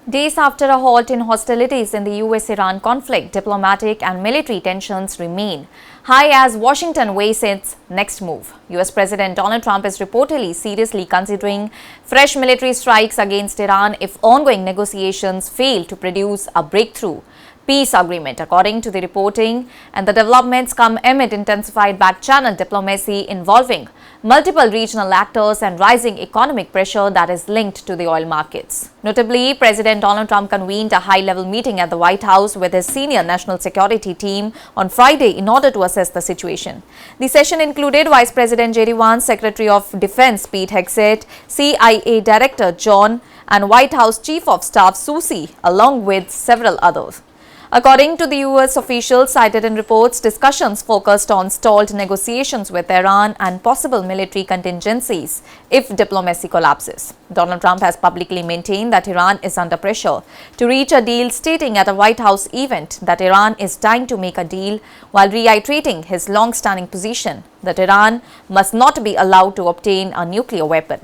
Days after a halt in hostilities in the US-Iran conflict, diplomatic and military tensions remain high as Washington weighs its next move. US President Donald Trump is reportedly seriously considering fresh military strikes against Iran if ongoing negotiations fail to produce a breakthrough peace agreement, according to the reporting, and the developments come amid intensified back-channel diplomacy involving multiple regional actors and rising economic pressure that is linked to the oil markets. Notably, President Donald Trump convened a high-level meeting at the White House with his senior national security team on Friday in order to assess the situation. The session included Vice President J.D. Vance, Secretary of Defense Pete Hegseth, CIA Director John, and White House Chief of Staff Susie, along with several others. According to the U.S. officials cited in reports, discussions focused on stalled negotiations with Iran and possible military contingencies if diplomacy collapses. Donald Trump has publicly maintained that Iran is under pressure to reach a deal, stating at a White House event that Iran is dying to make a deal, while reiterating his long-standing position that Iran must not be allowed to obtain a nuclear weapon.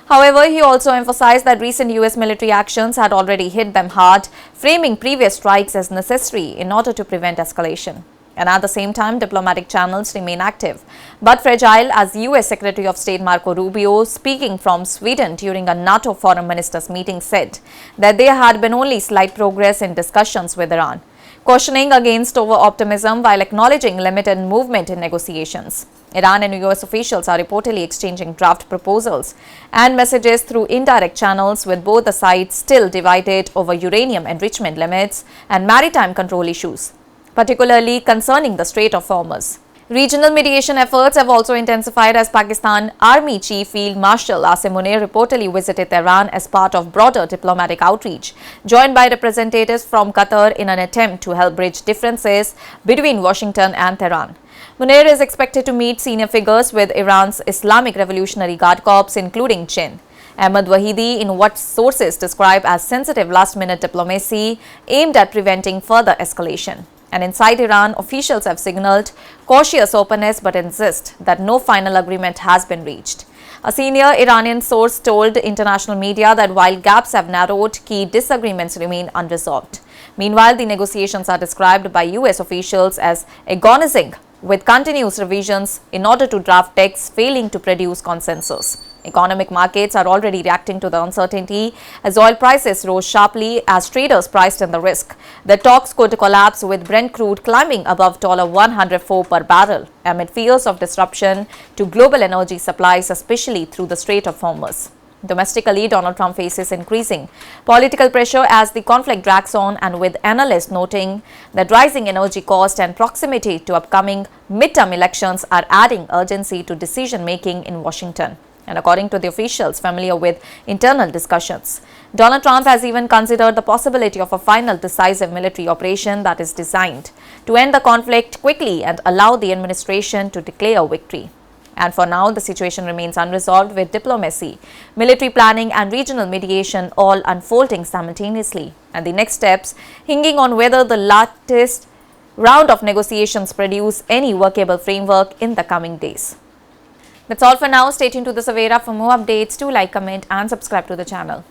However, he also emphasized that recent U.S. military actions had already hit them hard, framing previous strikes as necessary in order to prevent escalation. And at the same time, diplomatic channels remain active but fragile, as U.S. Secretary of State Marco Rubio, speaking from Sweden during a NATO foreign ministers meeting, said that there had been only slight progress in discussions with Iran, cautioning against over-optimism while acknowledging limited movement in negotiations. Iran and US officials are reportedly exchanging draft proposals and messages through indirect channels, with both the sides still divided over uranium enrichment limits and maritime control issues, particularly concerning the Strait of Hormuz. Regional mediation efforts have also intensified as Pakistan Army Chief Field Marshal Asim Munir reportedly visited Tehran as part of broader diplomatic outreach, joined by representatives from Qatar in an attempt to help bridge differences between Washington and Tehran. Munir is expected to meet senior figures with Iran's Islamic Revolutionary Guard Corps, including Jinn Ahmad Wahidi, in what sources describe as sensitive last-minute diplomacy aimed at preventing further escalation. And inside Iran, officials have signaled cautious openness but insist that no final agreement has been reached. A senior Iranian source told international media that while gaps have narrowed, key disagreements remain unresolved. Meanwhile, the negotiations are described by US officials as agonizing, with continuous revisions in order to draft texts failing to produce consensus. Economic markets are already reacting to the uncertainty as oil prices rose sharply as traders priced in the risk that talks could collapse, with Brent crude climbing above $104 per barrel amid fears of disruption to global energy supplies, especially through the Strait of Hormuz. Domestically, Donald Trump faces increasing political pressure as the conflict drags on, and with analysts noting that rising energy costs and proximity to upcoming midterm elections are adding urgency to decision-making in Washington. And according to the officials familiar with internal discussions, Donald Trump has even considered the possibility of a final decisive military operation that is designed to end the conflict quickly and allow the administration to declare victory. And for now, the situation remains unresolved, with diplomacy, military planning and regional mediation all unfolding simultaneously, and the next steps hinging on whether the latest round of negotiations produce any workable framework in the coming days. That's all for now. Stay tuned to the Savera for more updates. Do like, comment and subscribe to the channel.